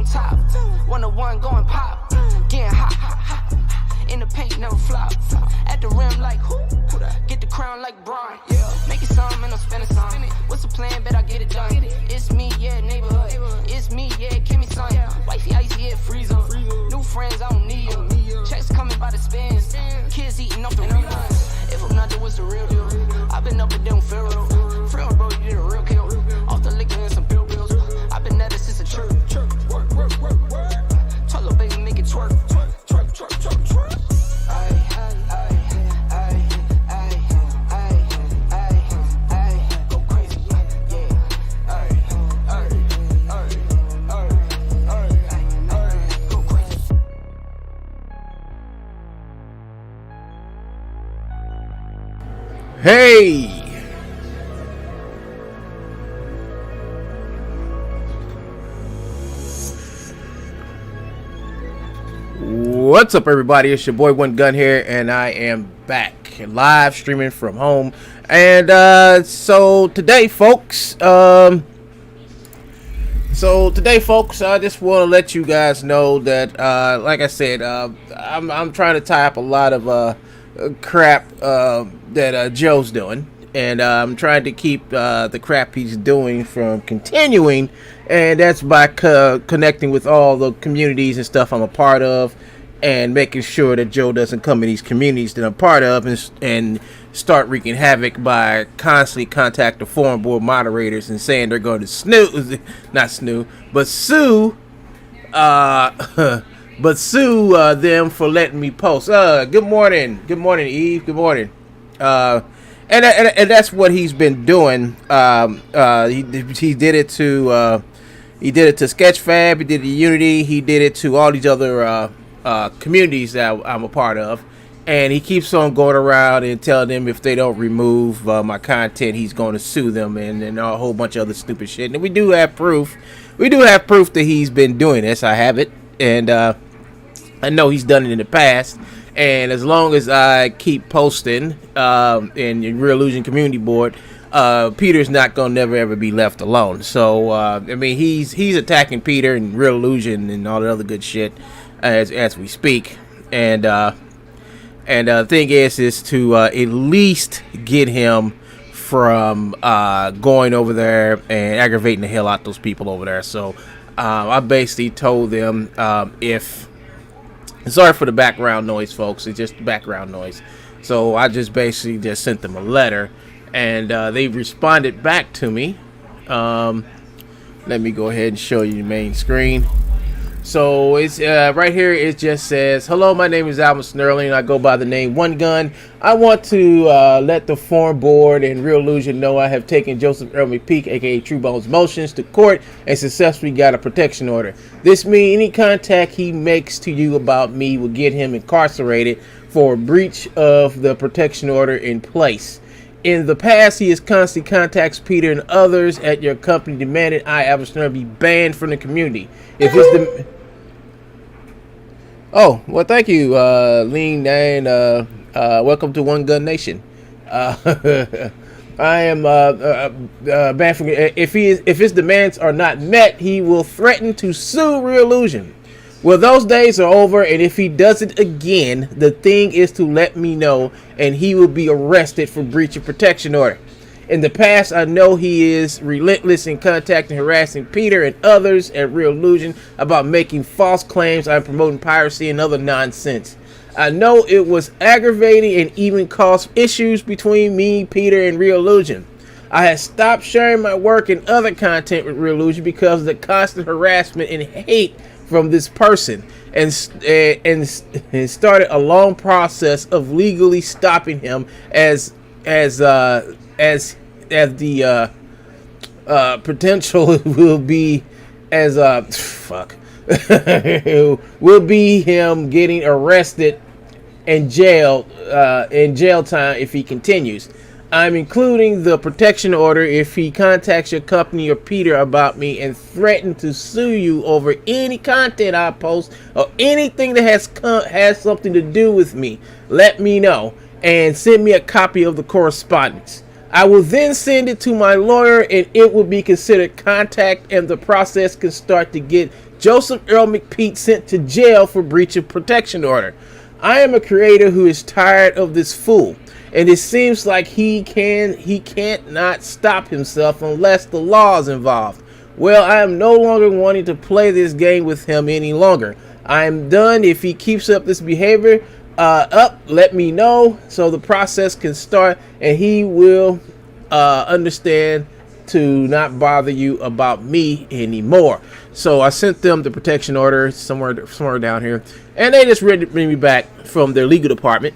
on top. 101 going pop. Getting hot. In the paint, never flop. At the rim like who? Get the crown like Braun. Make it some and I'm spending some. What's the plan? Bet I get it done. It's me, yeah, neighborhood. It's me, yeah, Kimmy son. Wifey icy, yeah, freezer. New friends, I don't need them. Checks coming by the spins. Kids eating off the reruns. If I'm not, then what's the real deal? I've been up and down Pharaoh. Friend, bro, you did a real kill. Off the liquor and some bill bills. I've been at it since a church. Work. Tell little baby, make it twerk. Twerk. Go crazy, go crazy. Hey! What's up, everybody? It's your boy One Gun here, and I am back live streaming from home. And so today, folks, I just want to let you guys know that, like I said, I'm trying to tie up a lot of crap that Joe's doing, and I'm trying to keep the crap he's doing from continuing, and that's by connecting with all the communities and stuff I'm a part of, and making sure that Joe doesn't come in these communities that I'm part of and start wreaking havoc by constantly contact the forum board moderators and saying they're going to sue them for letting me post. Good morning, Eve. Good morning. And that's what he's been doing. He did it to Sketchfab. He did it to Unity. He did it to all these other communities that I'm a part of, and he keeps on going around and telling them if they don't remove my content, he's going to sue them, and a whole bunch of other stupid shit. And we do have proof. We do have proof that he's been doing this. I have it, and I know he's done it in the past. And as long as I keep posting in the Reallusion community board, Peter's not gonna never ever be left alone. So I mean, he's attacking Peter and Reallusion and all the other good shit as we speak. And the thing is to at least get him from going over there and aggravating the hell out those people over there. So I basically told them sorry for the background noise, folks. It's just background noise. So I just basically just sent them a letter, and they responded back to me. Let me go ahead and show you the main screen. So it's right here. It just says, "Hello, my name is Alvin Snurling. I go by the name One Gun. I want to let the forum board and Reallusion know I have taken Joseph Earl McPeak, aka True Bones Motions, to court and successfully got a protection order. This means any contact he makes to you about me will get him incarcerated for a breach of the protection order in place. In the past, he has constantly contacts Peter and others at your company demanding I, Alvin Snurling, be banned from the community. If it's the..." Oh, well, thank you, Lean, and welcome to One Gun Nation. I am banned from. If his demands are not met, he will threaten to sue Reallusion. Well, those days are over, and if he does it again, the thing is to let me know, and he will be arrested for breach of protection order. In the past, I know he is relentless in contacting, harassing Peter and others at Reallusion about making false claims. I'm promoting piracy and other nonsense. I know it was aggravating and even caused issues between me, Peter, and Reallusion. I had stopped sharing my work and other content with Reallusion because of the constant harassment and hate from this person, and started a long process of legally stopping him as the potential will be will be him getting arrested and jail time if he continues. I'm including the protection order if he contacts your company or Peter about me and threaten to sue you over any content I post or anything that has something to do with me. Let me know and send me a copy of the correspondence. I will then send it to my lawyer, and it will be considered contact, and the process can start to get Joseph Earl McPeak sent to jail for breach of protection order. I am a creator who is tired of this fool, and it seems like he can't not stop himself unless the law is involved. Well, I am no longer wanting to play this game with him any longer. I am done. If he keeps up this behavior, let me know so the process can start, and he will understand to not bother you about me anymore. So I sent them the protection order somewhere down here, and they just bring me back from their legal department.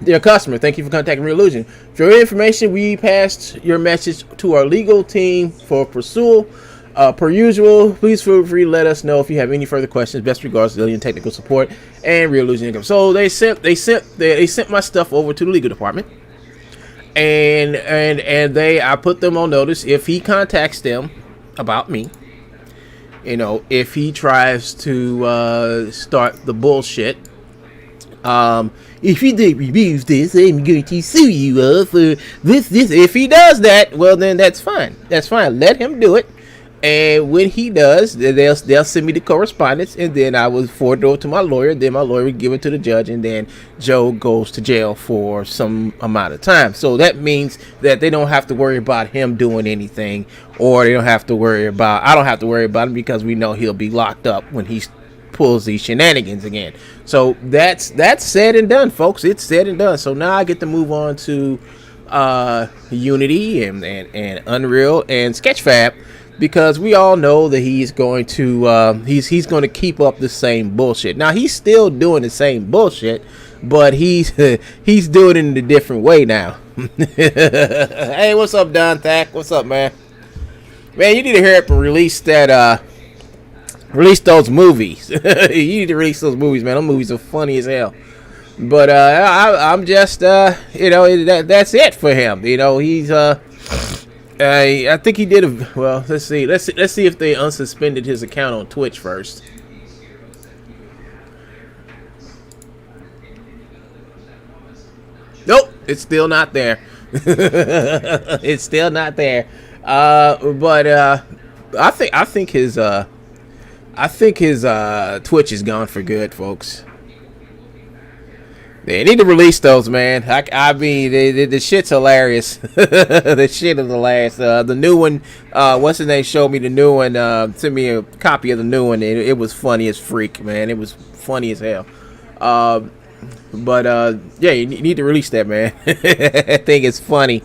Dear customer, thank you for contacting Reallusion. For your information, we passed your message to our legal team for pursuit. Per usual, please feel free to let us know if you have any further questions. Best regards, Lillian Technical Support and Reallusion Income. So they sent my stuff over to the legal department, and I put them on notice. If he contacts them about me, if he tries to start the bullshit, if he reviews this, I'm going to sue you for this. If he does that, well, then that's fine. That's fine. Let him do it. And when he does, they'll send me the correspondence, and then I will forward it over to my lawyer. Then my lawyer will give it to the judge, and then Joe goes to jail for some amount of time. So that means that they don't have to worry about him doing anything, or I don't have to worry about him, because we know he'll be locked up when he pulls these shenanigans again. So that's said and done, folks. It's said and done. So now I get to move on to Unity and Unreal and Sketchfab, because we all know that he's going to keep up the same bullshit. Now he's still doing the same bullshit, but he's doing it in a different way now. Hey, what's up, Don Thack? What's up, man? Man, you need to hurry up and release those movies. You need to release those movies, man. Those movies are funny as hell. But I'm just that's it for him. He's I think he did well. Let's see if they unsuspended his account on Twitch first. Nope, it's still not there. It's still not there. But I think his Twitch is gone for good, folks. They need to release those, man. I mean, the shit's hilarious. The shit is hilarious. The new one, what's his name, showed me the new one. Sent me a copy of the new one. It was funny as freak, man. It was funny as hell. But yeah, you need to release that, man. I think it's funny.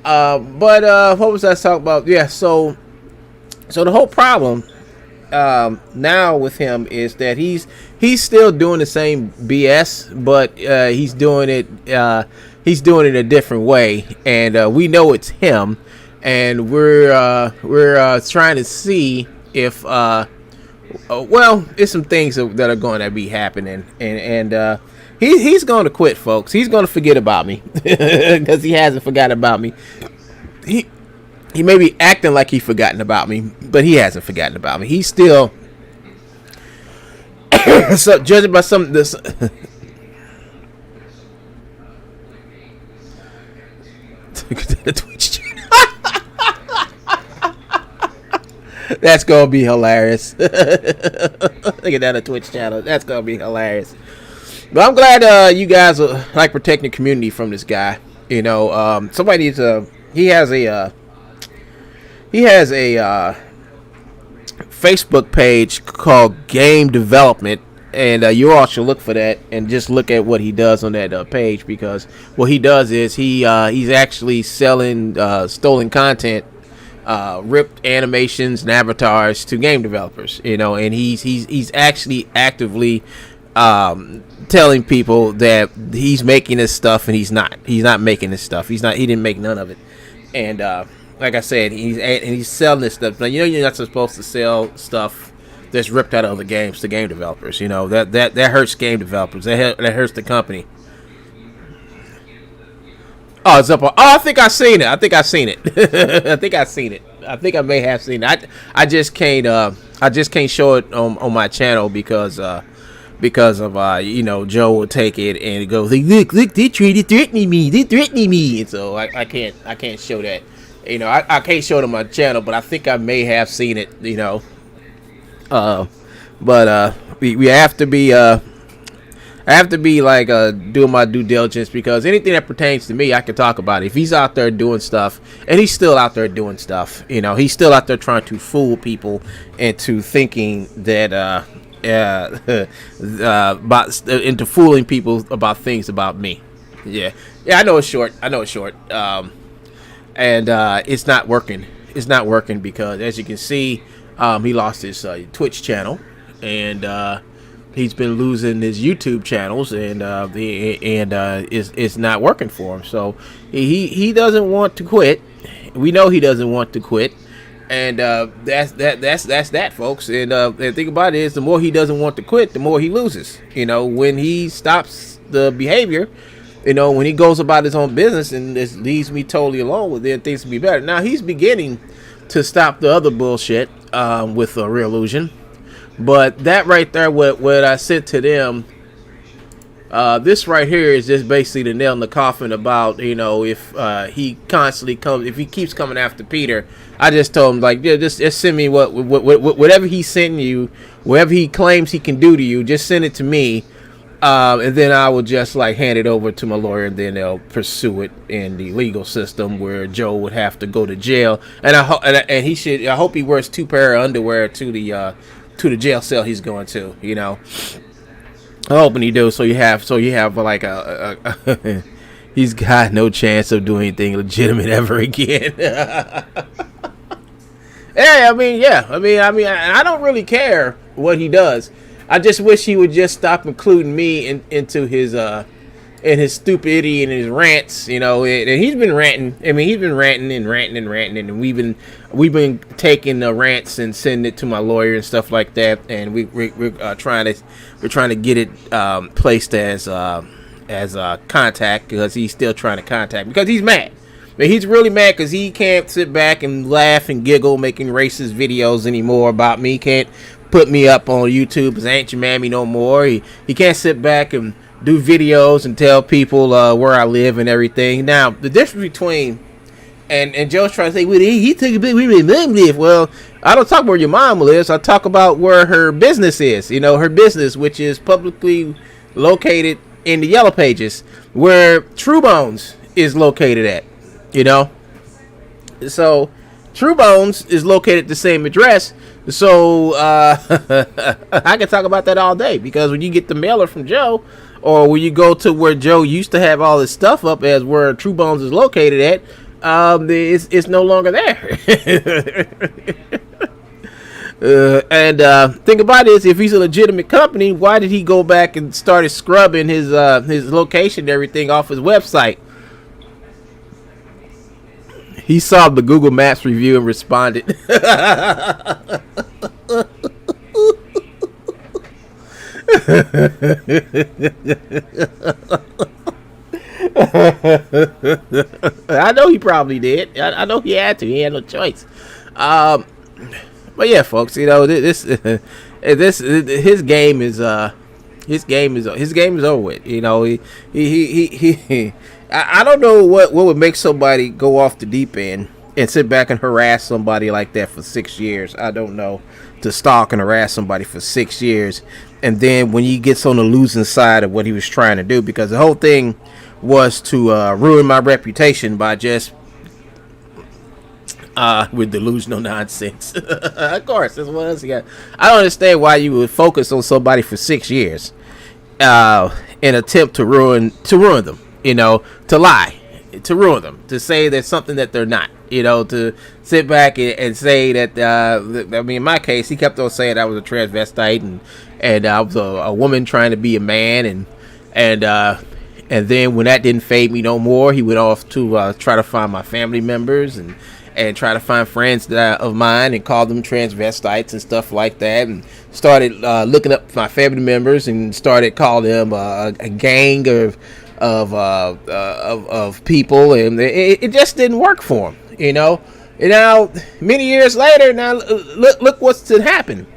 But what was I talking about? Yeah, so the whole problem now with him is that he's still doing the same BS, but he's doing it a different way, and we know it's him, and we're trying to see if well, it's some things that are going to be happening, and he's going to quit, folks. He's going to forget about me because he hasn't forgotten about me. He may be acting like he's forgotten about me, but he hasn't forgotten about me. He's still, so judging by some of this, the Twitch channel. That's gonna be hilarious. Look at that, a Twitch channel. That's gonna be hilarious. But I'm glad you guys are like protecting the community from this guy. Somebody needs to. He has a Facebook page called Game Development, and you all should look for that and just look at what he does on that page, because what he does is he's actually selling stolen content, ripped animations and avatars to game developers, and he's actually actively telling people that he's making this stuff, and he's not making this stuff. He didn't make none of it, and like I said, he's selling this stuff. Now, you're not supposed to sell stuff that's ripped out of other games to game developers. That hurts game developers. That hurts the company. Oh, it's up. I think I've seen it. I think I may have seen it. I just can't show it on my channel because because of Joe will take it and go, look, they're threatening me, and so I can't show that. I can't show it on my channel, but I think I may have seen it. But we have to be I have to be like doing my due diligence, because anything that pertains to me, I can talk about it. If he's out there doing stuff, and he's still out there doing stuff, he's still out there trying to fool people into thinking that into fooling people about things about me. Yeah, I know it's short. And it's not working. It's not working because, as you can see, he lost his Twitch channel, and he's been losing his YouTube channels, and it's not working for him. So he doesn't want to quit. We know he doesn't want to quit, and that's that, folks. And the thing about it is, the more he doesn't want to quit, the more he loses. When he stops the behavior, when he goes about his own business and just leaves me totally alone with it, things will be better. Now he's beginning to stop the other bullshit with Reallusion. But that right there, what I sent to them, this right here is just basically the nail in the coffin about, if he constantly comes, if he keeps coming after Peter. I just told him, like, yeah, just send me whatever he's sending you, whatever he claims he can do to you, just send it to me, and then I will just like hand it over to my lawyer, and then they'll pursue it in the legal system, where Joe would have to go to jail, and I hope he wears 2 pair of underwear to the jail cell he's going to. I'm hoping he do. So you have like a he's got no chance of doing anything legitimate ever again. I mean, I don't really care what he does. I just wish he would just stop including me into his stupidity and his rants, and he's been ranting. I mean, he's been ranting, and we've been taking the rants and sending it to my lawyer and stuff like that, and we're trying to get it placed as contact, because he's still trying to contact me, because he's mad. I mean, he's really mad because he can't sit back and laugh and giggle making racist videos anymore about me. He can't put me up on YouTube as Ain't Your Mammy no more. He can't sit back and do videos and tell people where I live and everything. Now, the difference between and Joe's trying to say, well, he took a bit where your mom live. Well, I don't talk where your mom lives. I talk about where her business is. Her business, which is publicly located in the Yellow Pages, where True Bones is located at. So True Bones is located at the same address. So I can talk about that all day, because when you get the mailer from Joe, or when you go to where Joe used to have all his stuff up as where True Bones is located at, it's no longer there. And think about this: if he's a legitimate company, why did he go back and started scrubbing his location and everything off his website? He saw the Google Maps review and responded. I know he probably did. I know he had to. He had no choice. But yeah, folks, this his game is over with. I don't know what would make somebody go off the deep end and sit back and harass somebody like that for 6 years. I don't know, to stalk and harass somebody for 6 years, and then when he gets on the losing side of what he was trying to do, because the whole thing was to ruin my reputation by just with delusional nonsense. Of course, that's what else he got. I don't understand why you would focus on somebody for 6 years in attempt to ruin them. To lie, to ruin them, to say there's something that they're not, to sit back and say that, I mean, in my case, he kept on saying I was a transvestite and I was a woman trying to be a man, and then when that didn't fade me no more, he went off to try to find my family members and try to find friends of mine and call them transvestites and stuff like that, and started looking up my family members and started calling them a gang of people, and it just didn't work for him, And now many years later, now look what's to happen,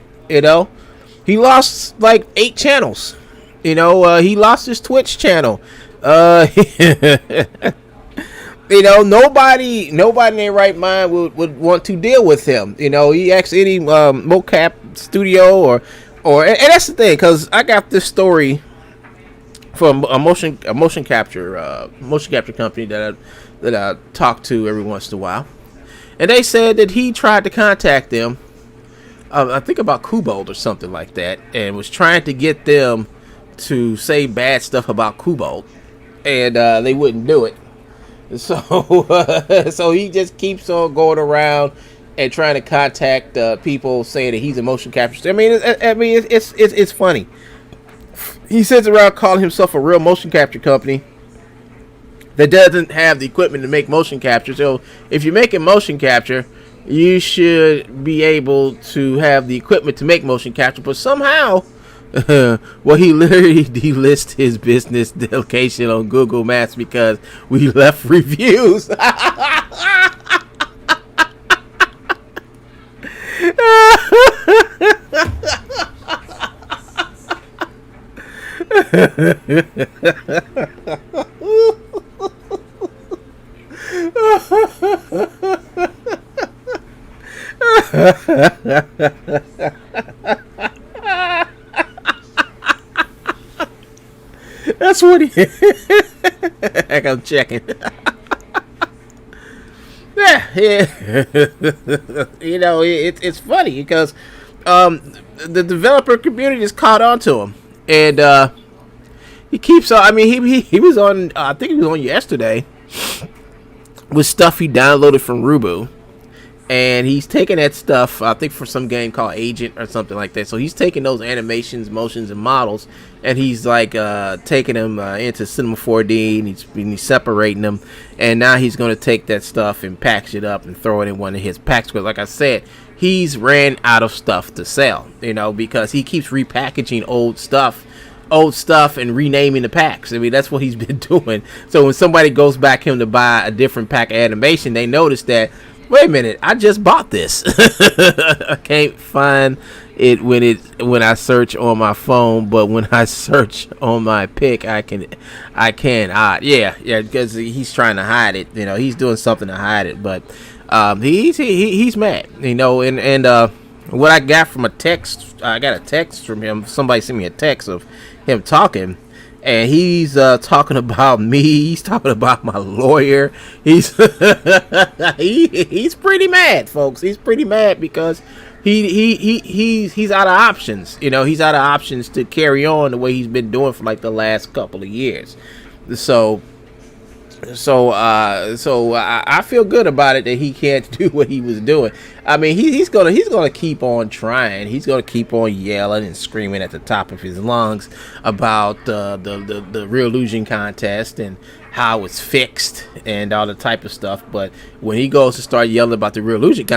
he lost like 8 channels. He lost his Twitch channel. Nobody in their right mind would want to deal with him. He asks any mocap studio or and that's the thing, because I got this story from a motion capture company that I talk to every once in a while, and they said that he tried to contact them, I think about Diebold or something like that, and was trying to get them to say bad stuff about Diebold, and they wouldn't do it. So he just keeps on going around and trying to contact people saying that he's a motion capture. It's funny. He sits around calling himself a real motion capture company that doesn't have the equipment to make motion capture. So if you're making motion capture, you should be able to have the equipment to make motion capture. But somehow, he literally delists his business location on Google Maps because we left reviews. That's what he. Heck, I'm checking. Yeah. It's funny because the developer community is caught on to him, and he keeps on. I mean, he was on. I think he was on yesterday with stuff he downloaded from Rubu. And he's taking that stuff, I think, for some game called Agent or something like that. So he's taking those animations, motions, and models, and he's like taking them into Cinema 4D, and he's separating them. And now he's going to take that stuff and package it up and throw it in one of his packs. Because, like I said, he's ran out of stuff to sell, because he keeps repackaging old stuff and renaming the packs. I mean, that's what he's been doing. So when somebody goes back him to buy a different pack of animation, they notice that, wait a minute, I just bought this. I can't find it when I search on my phone, but when I search on my pick, I can. Because he's trying to hide it. He's doing something to hide it, but he's mad. And what I got from a text, I got a text from him. Somebody sent me a text of him talking. And he's talking about me. He's talking about my lawyer. He's he's pretty mad, folks. He's pretty mad because he's out of options. He's out of options to carry on the way he's been doing for like the last couple of years. So I feel good about it that he can't do what he was doing. I mean, he's gonna keep on trying. He's gonna keep on yelling and screaming at the top of his lungs about the Reallusion contest and how it's fixed and all the type of stuff. But when he goes to start yelling about the Reallusion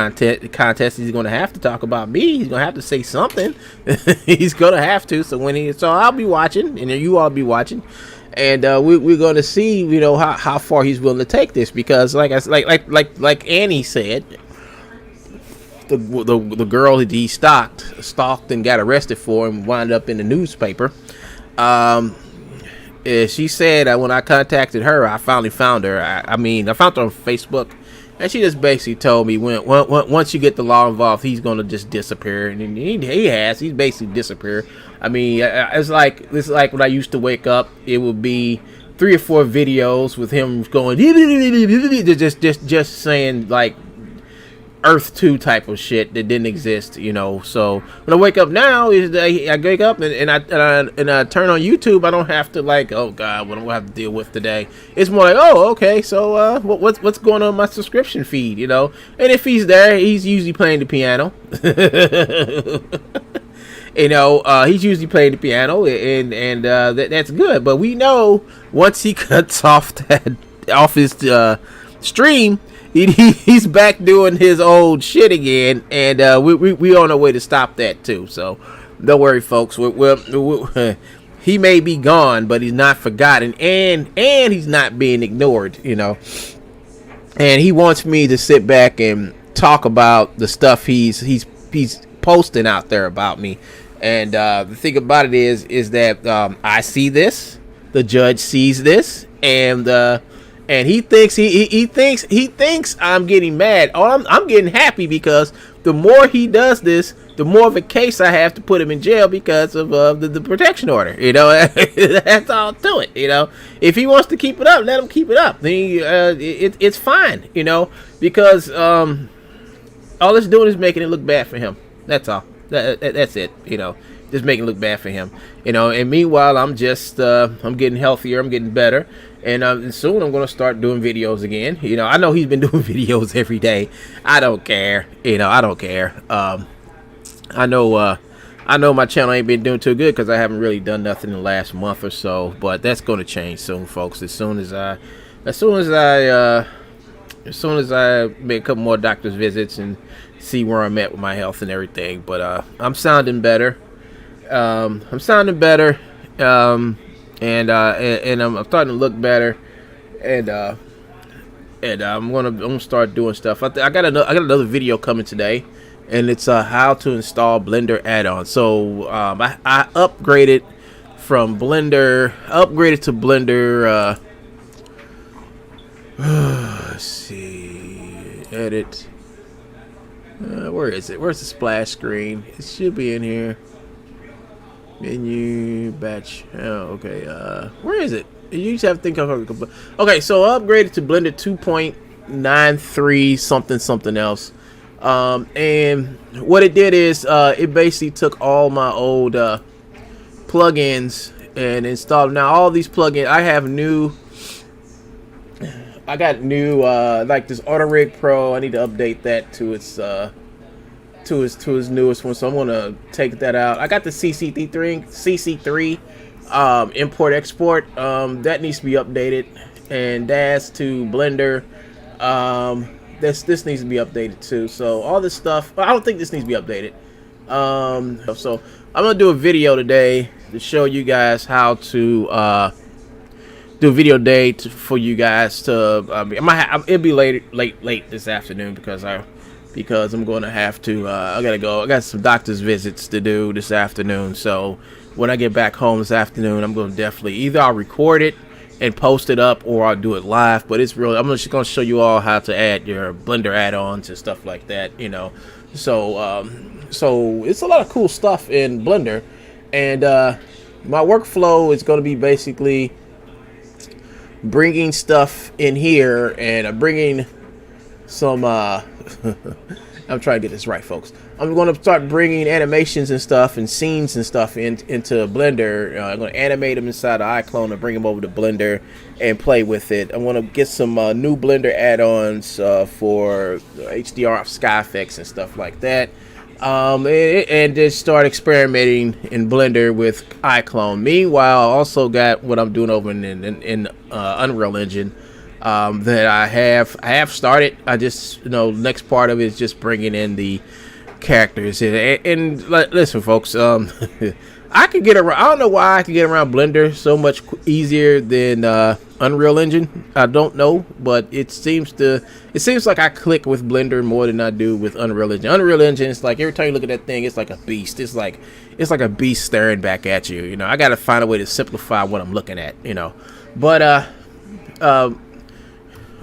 contest, he's gonna have to talk about me. He's gonna have to say something. He's gonna have to. So I'll be watching, and you all be watching. And we're going to see, how far he's willing to take this, because like Annie said, the girl that he stalked and got arrested for and wound up in the newspaper. She said when I contacted her, I finally found her. I found her on Facebook, and she just basically told me once you get the law involved, he's going to just disappear, and he's basically disappeared. I mean, it's like when I used to wake up, it would be 3 or 4 videos with him going just saying like Earth 2 type of shit that didn't exist, So when I wake up now, I wake up and I turn on YouTube. I don't have to like, oh God, what do I have to deal with today? It's more like, oh, okay, so what's going on in my subscription feed, And if he's there, he's usually playing the piano. He's usually playing the piano, and that's good. But we know once he cuts off his stream, he's back doing his old shit again, and we on our way to stop that too. So don't worry, folks. He may be gone, but he's not forgotten, and he's not being ignored. And he wants me to sit back and talk about the stuff he's posting out there about me. And the thing about it is that I see this, the judge sees this, and he thinks he thinks I'm getting mad. Oh, I'm getting happy because the more he does this, the more of a case I have to put him in jail because of the protection order. You know, that's all to it. You know, if he wants to keep it up, let him keep it up. Then it's fine. You know, because all it's doing is making it look bad for him. That's all. That's it. You know, just making it look bad for him. You know, and meanwhile, I'm just I'm getting healthier. I'm getting better. And soon I'm going to start doing videos again. You know, I know he's been doing videos every day. I don't care. You know, I don't care. I know my channel ain't been doing too good because I haven't really done nothing in the last month or so. But that's going to change soon, folks. As soon as I make a couple more doctor's visits and see where I'm at with my health and everything. But I'm sounding better. I'm sounding better. And I'm starting to look better, and I'm gonna start doing stuff. I got another video coming today, and it's how to install Blender add-on. So I upgraded from Blender, to Blender. Let's see, edit. Where is it? Where's the splash screen? It should be in here. Menu, batch. Oh, okay. Where is it? You just have to think of. Okay, so I upgraded to Blender 2.93 something else. And what it did is it basically took all my old plugins and installed. Now all these plugins, I got new like this Auto Rig Pro. I need to update that to its newest one, so I'm gonna take that out. I got the CC3 import export that needs to be updated, and that's to Blender. This needs to be updated too. So all this stuff, I don't think this needs to be updated. So I'm gonna do a video today to show you guys how to do a video day for you guys to. It'll be late this afternoon because I'm going to have to, I gotta go. I got some doctor's visits to do this afternoon. So when I get back home this afternoon, I'm going to definitely, either I'll record it and post it up, or I'll do it live. But it's really, I'm just going to show you all how to add your Blender add-ons and stuff like that, you know. So, so it's a lot of cool stuff in Blender. And my workflow is going to be basically bringing stuff in here and bringing some I'm trying to get this right, folks. I'm going to start bringing animations and stuff and scenes and stuff into Blender. I'm going to animate them inside of iClone and bring them over to Blender and play with it. I want to get some new Blender add-ons for HDR sky effects and stuff like that. And just start experimenting in Blender with iClone. Meanwhile, I also got what I'm doing over in Unreal Engine. That I have started. I just, you know, next part of it is just bringing in the characters. And listen, folks, I can get around. I don't know why I can get around Blender so much easier than Unreal Engine. I don't know, but it seems like I click with Blender more than I do with Unreal Engine. Unreal Engine, it's like every time you look at that thing, it's like a beast. It's like a beast staring back at you. You know, I got to find a way to simplify what I'm looking at. You know, but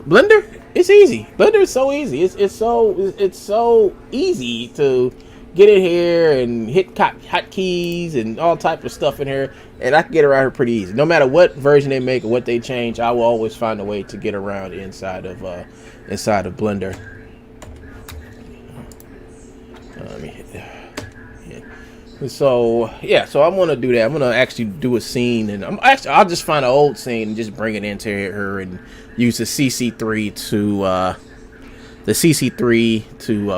Blender, it's easy. Blender is so easy. It's so easy to get in here and hit hotkeys and all type of stuff in here, and I can get around here pretty easy. No matter what version they make or what they change, I will always find a way to get around inside of Blender. Let me hit that. So yeah, so I'm gonna do that. I'm gonna actually do a scene, and I'll just find an old scene and just bring it into her and use the CC3 to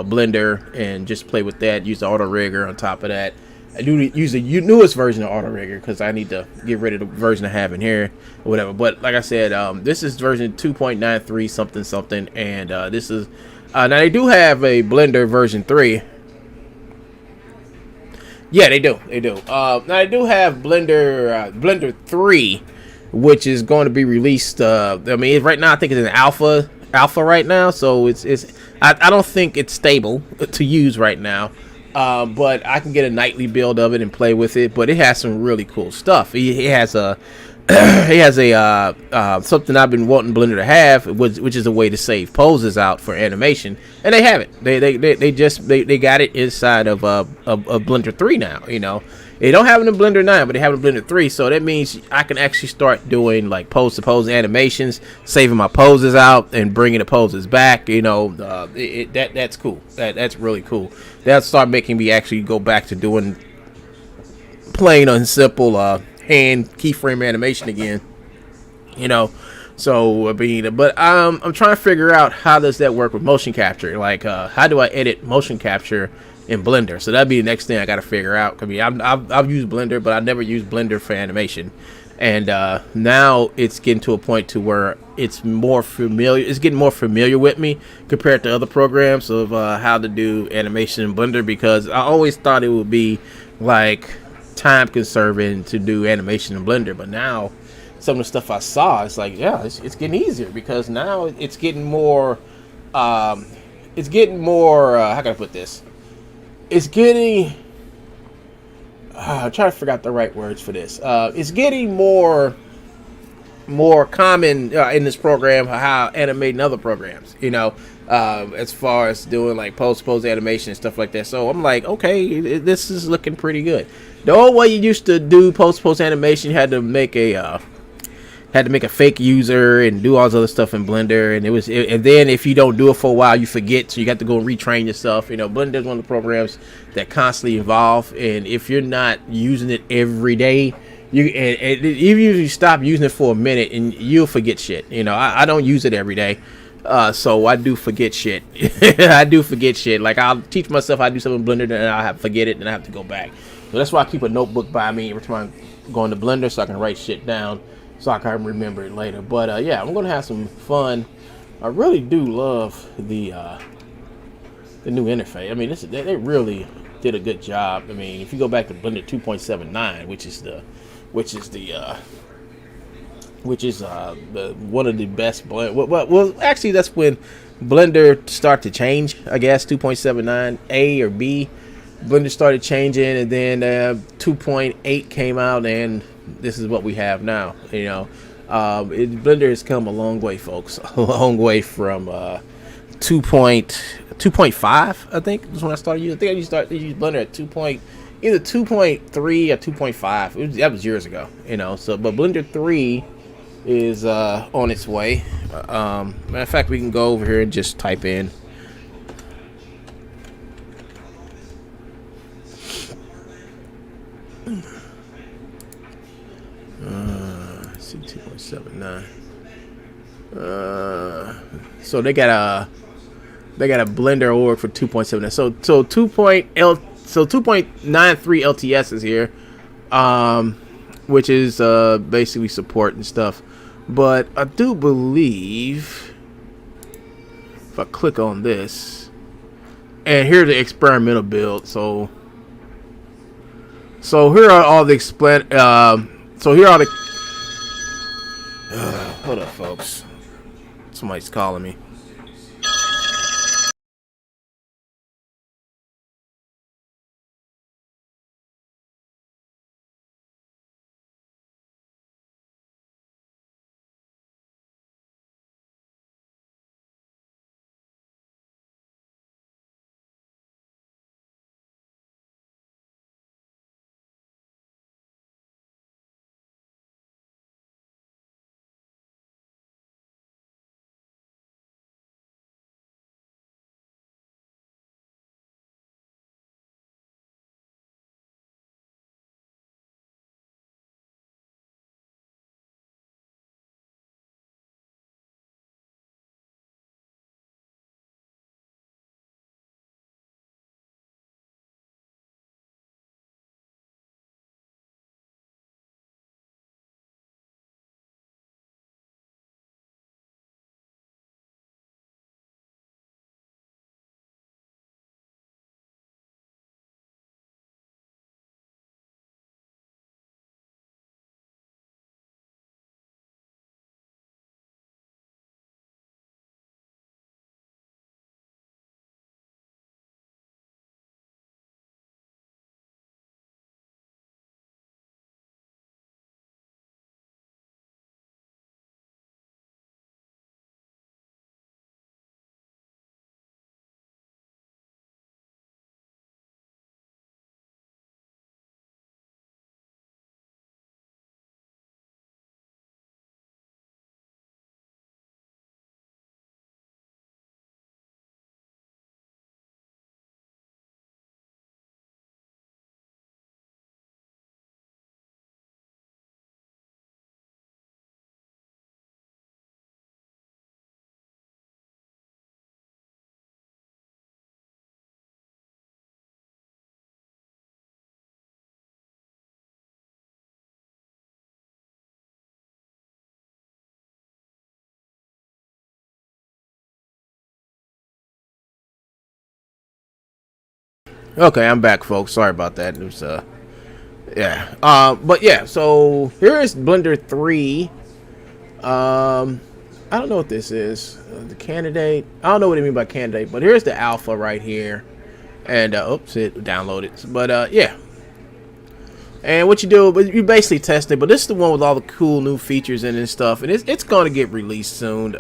Blender and just play with that. Use the Auto Rigger on top of that. I do use the newest version of Auto Rigger because I need to get rid of the version I have in here or whatever. But like I said, this is version 2.93 something, and this is now they do have a Blender version 3. Yeah, they do. Now they do have Blender 3, which is going to be released. I mean, right now I think it's in alpha right now, so it's I don't think it's stable to use right now. But I can get a nightly build of it and play with it. But it has some really cool stuff. It has a he has a something I've been wanting Blender to have, which is a way to save poses out for animation, and they have it. They got it inside of Blender 3 now. You know, they don't have it in Blender 9, but they have it in Blender 3. So that means I can actually start doing like pose to pose animations, saving my poses out and bringing the poses back. You know, that's cool. That's really cool. That'll start making me actually go back to doing plain and simple hand keyframe animation again, you know. So but I'm trying to figure out how does that work with motion capture. Like how do I edit motion capture in Blender? So that'd be the next thing I got to figure out. I mean, I've used Blender, but I never used Blender for animation, and now it's getting to a point to where it's more familiar. It's getting more familiar with me compared to other programs of how to do animation in Blender, because I always thought it would be like time conserving to do animation in Blender, but now some of the stuff I saw, it's like, yeah, it's getting easier, because now it's getting more how can I put this, it's getting I'm trying to figure out the right words for this. It's getting more common in this program how animating other programs, you know, as far as doing like post animation and stuff like that. So I'm like, okay, this is looking pretty good. The old way you used to do post animation, you had to make a fake user and do all this other stuff in Blender, and then if you don't do it for a while, you forget, so you got to go and retrain yourself. You know, Blender is one of the programs that constantly evolve, and if you're not using it every day, you usually stop using it for a minute and you'll forget shit. You know, I don't use it every day. So I do forget shit. I do forget shit. Like, I'll teach myself how to do something in Blender, then I'll forget it, and I have to go back. So that's why I keep a notebook by me every time I go into Blender, so I can write shit down, so I can remember it later. But yeah, I'm gonna have some fun. I really do love the new interface. I mean, they really did a good job. I mean, if you go back to Blender 2.79, which is the one of the best blend. Well, actually, that's when Blender started to change. I guess 2.79 A or B. Blender started changing, and then 2.8 came out, and this is what we have now. You know, Blender has come a long way, folks. A long way from 2.5. I think was when I started using. I think I used to use Blender at either 2.3 or 2.5. That was years ago. You know, so but Blender 3 is on its way. Matter of fact, we can go over here and just type in. See 2.79. So they got a Blender org for 2.79. So 2.93 LTS is here, which is basically support and stuff. But I do believe if I click on this, and here's the experimental build. So here are all the hold up, folks. Somebody's calling me. Okay, I'm back, folks. Sorry about that. It was yeah. But yeah. So here is Blender 3. I don't know what this is. The candidate. I don't know what I mean by candidate, but here's the alpha right here. And oops, it downloaded. But yeah. And what you do, but you basically test it. But this is the one with all the cool new features in it and stuff, and it's going to get released soon.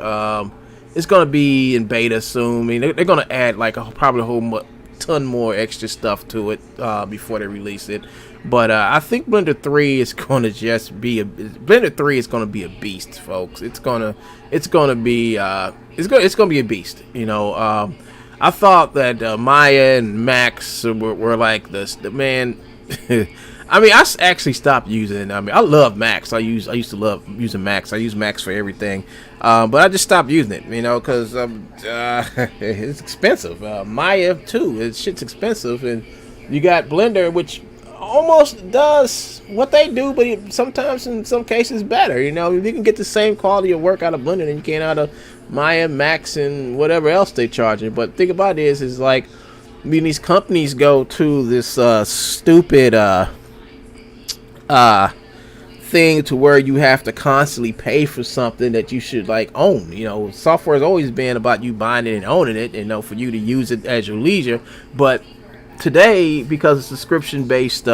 It's going to be in beta soon. I mean, they're going to add like probably a whole ton more extra stuff to it before they release it. But I think Blender 3 is going to just be Blender 3 is going to be a beast, folks. It's going to be a beast. You know, I thought that Maya and Max were like the man. I mean, I actually stopped using. I mean, I love Max. I used to love using Max. I use Max for everything, but I just stopped using it. You know, because it's expensive. Maya too. Shit's expensive, and you got Blender, which almost does what they do, but sometimes in some cases better. You know, you can get the same quality of work out of Blender than you can out of Maya, Max, and whatever else they charging. But the thing about it is like, I mean, these companies go to this stupid thing to where you have to constantly pay for something that you should like own. You know, software has always been about you buying it and owning it, you know, for you to use it as your leisure. But today, because it's subscription based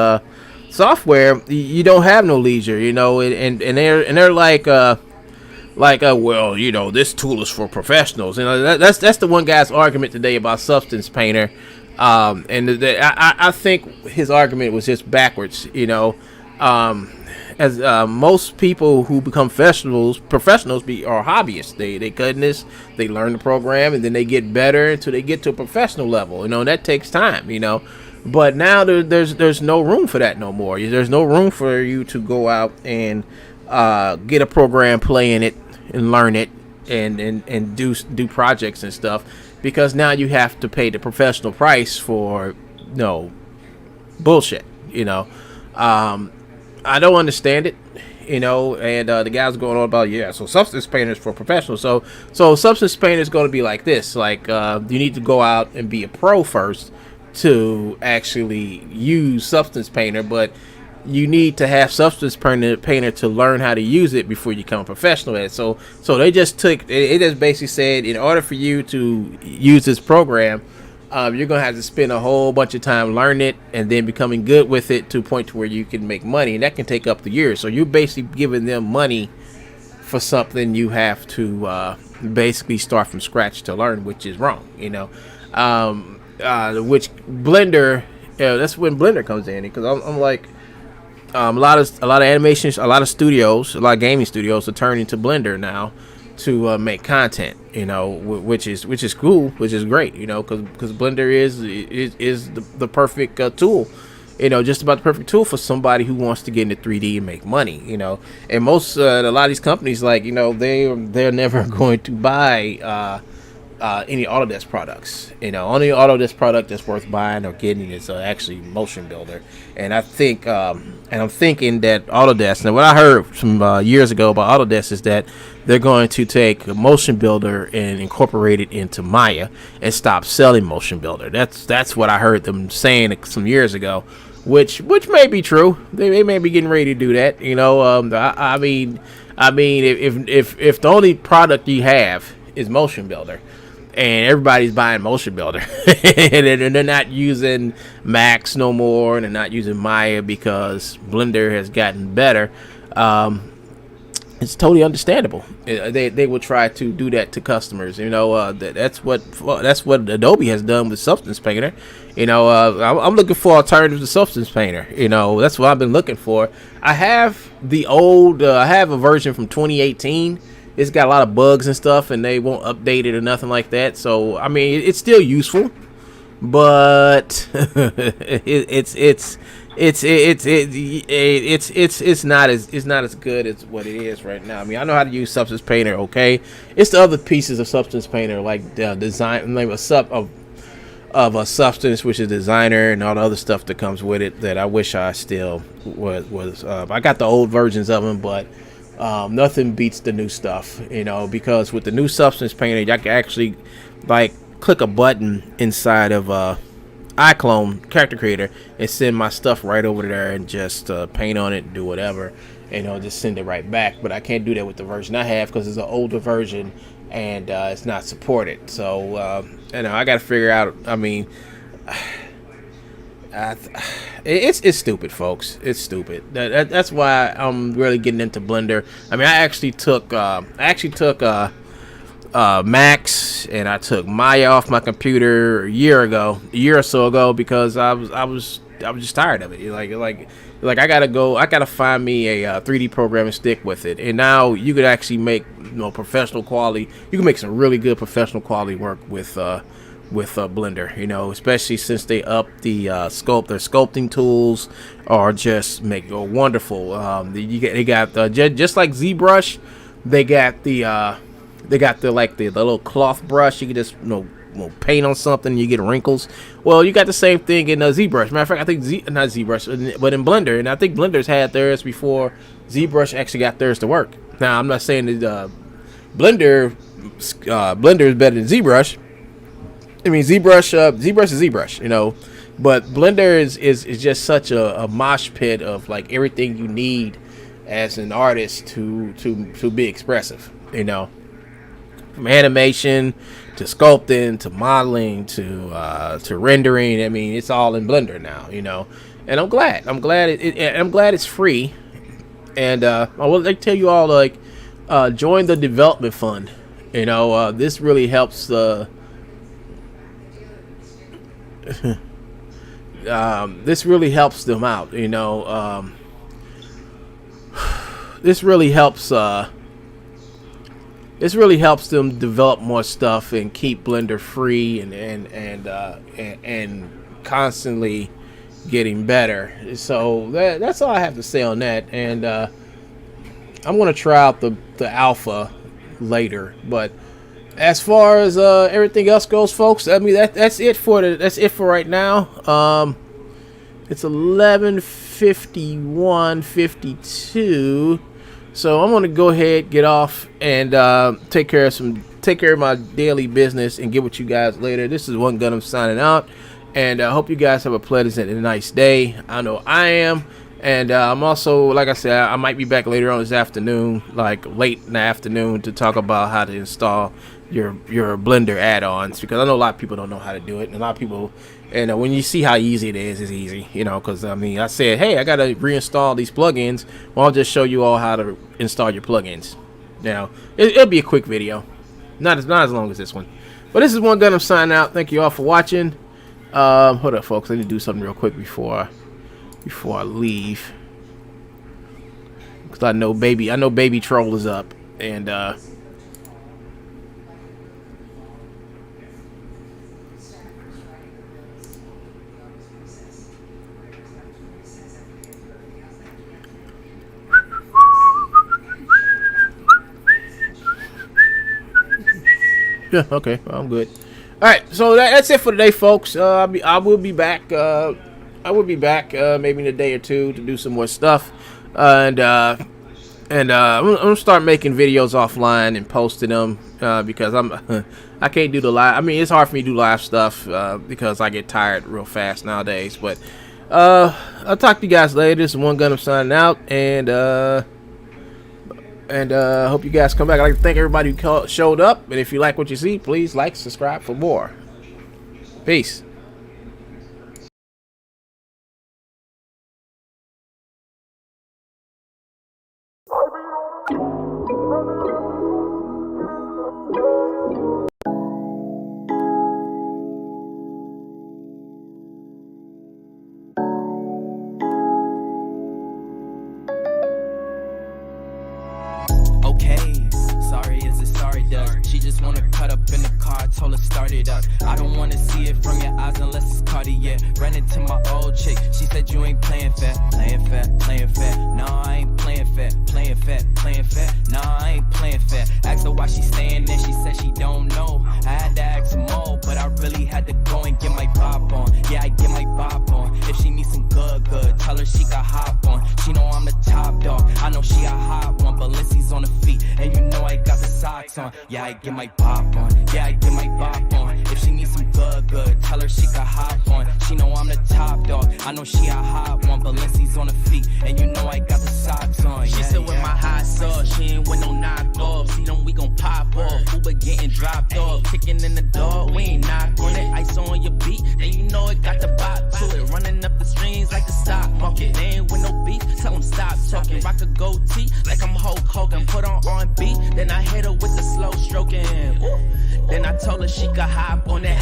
software, you don't have no leisure, you know, and they're like well, you know, this tool is for professionals. You know, that's the one guy's argument today about Substance Painter. I think his argument was just backwards, you know. As most people who become professionals are hobbyists. They cut this, they learn the program, and then they get better until they get to a professional level. You know, and that takes time. You know, but now there's no room for that no more. There's no room for you to go out and get a program, play in it, and learn it, and do projects and stuff, because now you have to pay the professional price for bullshit. You know. I don't understand it, you know, and the guy's going on about, so Substance Painter is for professionals. So Substance Painter is going to be like this, like you need to go out and be a pro first to actually use Substance Painter, but you need to have Substance Painter to learn how to use it before you become a professional at it. So they just basically said, in order for you to use this program, you're going to have to spend a whole bunch of time learning it and then becoming good with it to a point to where you can make money. And that can take up to years. So you're basically giving them money for something you have to basically start from scratch to learn, which is wrong, you know. Which Blender, that's when Blender comes in. Because I'm like, a lot of animations, a lot of studios, a lot of gaming studios are turning to Blender now to make content, you know, which is cool, which is great, you know, because Blender is the perfect tool, you know, just about the perfect tool for somebody who wants to get into 3D and make money, you know. And most a lot of these companies, like, you know, they're never going to buy any Autodesk products, you know. Only Autodesk product that's worth buying or getting is actually Motion Builder. And I think and I'm thinking that Autodesk, and what I heard some years ago about Autodesk is that they're going to take Motion Builder and incorporate it into Maya and stop selling Motion Builder. That's what I heard them saying some years ago, which may be true. They may be getting ready to do that, you know. I mean, if the only product you have is Motion Builder, and everybody's buying Motion Builder, and they're not using Max no more, and they're not using Maya because Blender has gotten better, it's totally understandable. They will try to do that to customers. You know, that's what Adobe has done with Substance Painter. You know, I'm looking for alternatives to Substance Painter. You know, that's what I've been looking for. I have I have a version from 2018. It's got a lot of bugs and stuff, and they won't update it or nothing like that. So I mean, it's still useful, but it's not as good as what it is right now. I mean, I know how to use Substance Painter, okay? It's the other pieces of Substance Painter, like the design, like of a Substance, which is designer, and all the other stuff that comes with it, that I wish I still was. I got the old versions of them, but nothing beats the new stuff, you know, because with the new Substance Painter, y'all can actually like click a button inside of iClone character creator and send my stuff right over there and just paint on it and do whatever, and I'll just send it right back. But I can't do that with the version I have because it's an older version and it's not supported. So I got to figure out. I mean, it's stupid, folks. It's stupid. That's why I'm really getting into Blender. I mean, I actually took Max and I took Maya off my computer a year or so ago, because I was just tired of it. Like I gotta find me a 3D program and stick with it. And now you could actually make professional quality. You can make some really good professional quality work with Blender, especially since they up the their sculpting tools are just wonderful. They got just like ZBrush, they got the little cloth brush. You can just paint on something and you get wrinkles. Well, you got the same thing in ZBrush. Matter of fact, I think not ZBrush, but in Blender, and I think Blender's had theirs before ZBrush actually got theirs to work. Now, I'm not saying that Blender is better than ZBrush. I mean, ZBrush is ZBrush, but Blender is just such a mosh pit of like everything you need as an artist to be expressive, from animation to sculpting to modeling to rendering. I mean, it's all in Blender now, and I'm glad it's free. And I will tell you all, join the development fund. This really helps this really helps them out. This really helps them develop more stuff and keep Blender free and constantly getting better. So that's all I have to say on that. And I'm gonna try out the alpha later. But as far as everything else goes, folks, I mean that's it for right now. It's 11:51:52. So I'm gonna go ahead, get off, and take care of my daily business and get with you guys later. This is One Gun. I'm signing out, and I hope you guys have a pleasant and nice day. I know I am, and I'm also, like I said, I might be back later on this afternoon, like late in the afternoon, to talk about how to install your Blender add-ons, because I know a lot of people don't know how to do it, and a lot of people. And when you see how easy it is, it's easy, because I mean, I said, hey, I got to reinstall these plugins. Well, I'll just show you all how to install your plugins. It'll be a quick video, not as long as this one. But this is One Gun. I'm signing out. Thank you all for watching. Hold up, folks. I need to do something real quick before I leave, because I know baby troll is up, and yeah, okay, well, I'm good. All right, so that's it for today, folks. I will be back. Maybe in a day or two to do some more stuff, and I'm gonna start making videos offline and posting them because I can't do the live. I mean, it's hard for me to do live stuff because I get tired real fast nowadays. But I'll talk to you guys later. This is One Gun. I'm signing out, and hope you guys come back. I'd like to thank everybody who showed up. And if you like what you see, please like, subscribe for more. Peace. She just wanna cut up in the car, told her start it up. I don't wanna see it from your eyes unless it's Cartier. Ran into my old chick, she said you ain't playing fair. Playing fair, playing fair. Nah, I ain't playing fair. Playing fair, playing fair. Nah, I ain't playing fair. Asked her why she staying there, she said she don't know. I had to ask some more, but I really had to go and get my bop on. Yeah, I get my bop on. If she needs some good, tell her she got hop on. She know I'm the top dog, I know she a hot one. Balenci's on the feet, and you know I got the socks on. Yeah, I get my bop on. Yeah, I get my bop on. If she needs some good, tell her she got hop on. She I know she a hot one, Balenci's on her feet, and you know I got the socks on. She said with my high sauce, she ain't with no knockoff. See them, we gon' pop off. Uber getting dropped off, kicking in the door, we ain't knock on it. Ice on your beat, and you know it got the bop to it. Running up the streams like the stock market. They ain't with no beef, tell them stop talking. Rock a goatee like I'm Hulk Hogan. Put on R&B, then I hit her with the slow stroking. Ooh. Then I told her she could hop on it,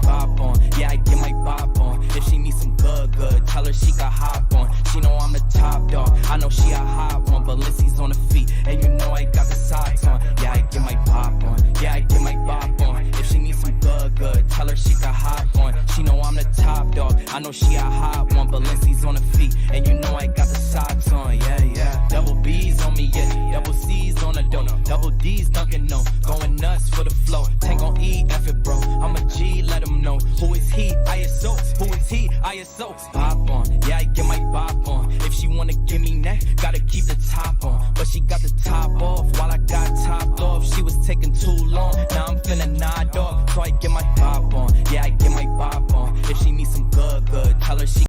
bop on. Yeah, I get my bop on. If she needs some good, tell her she could hop on. She know I'm the top dog. I know she a hot one, Balenci's on her feet, and you know I got the socks on. Yeah, I get my bop on. Yeah, I get my bop on. If she needs some good, tell her she could hop on. She know I'm the top dog. I know she a hot one, Balenci's on her feet, and you know I got the socks on. Yeah. Double B's on me, yeah. Double C's on the dough. Double D's dunking no. Going nuts for the flow. Tank on E, F it, bro. I'm a G, let him know. Who is he? ISO. Who is he? ISO. Pop on. Yeah, I get my bop on. If she wanna give me neck, gotta keep the top on. But she got the top off while I got topped off. She was taking too long. Now I'm finna nod off. So I get my bop on. Yeah, I get my bop on. If she needs some good,